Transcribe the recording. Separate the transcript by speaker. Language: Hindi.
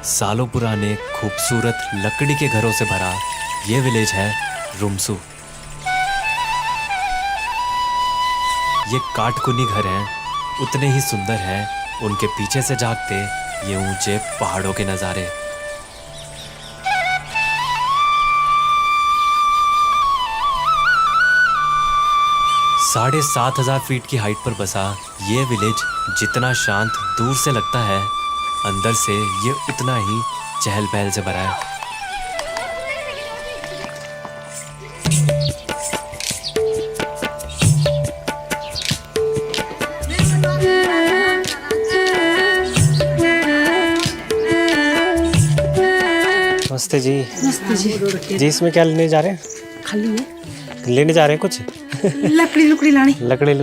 Speaker 1: सालों पुराने खूबसूरत लकड़ी के घरों से भरा ये विलेज है रुमसू। ये काटकुनी घर हैं, उतने ही सुंदर हैं उनके पीछे से झांकते ये ऊंचे पहाड़ों के नज़ारे। साढ़े 7,000 फीट की हाइट पर बसा ये विलेज जितना शांत दूर से लगता है, अंदर से ये उतना ही चहल पहल से भरा है।
Speaker 2: नमस्ते जी।
Speaker 3: नमस्ते जी।
Speaker 2: जी इसमें क्या लेने जा रहे हैं?
Speaker 3: खाली है
Speaker 2: लेने जा रहे हैं कुछ
Speaker 3: लकड़ी लुकड़ी लानी।
Speaker 2: लकड़ी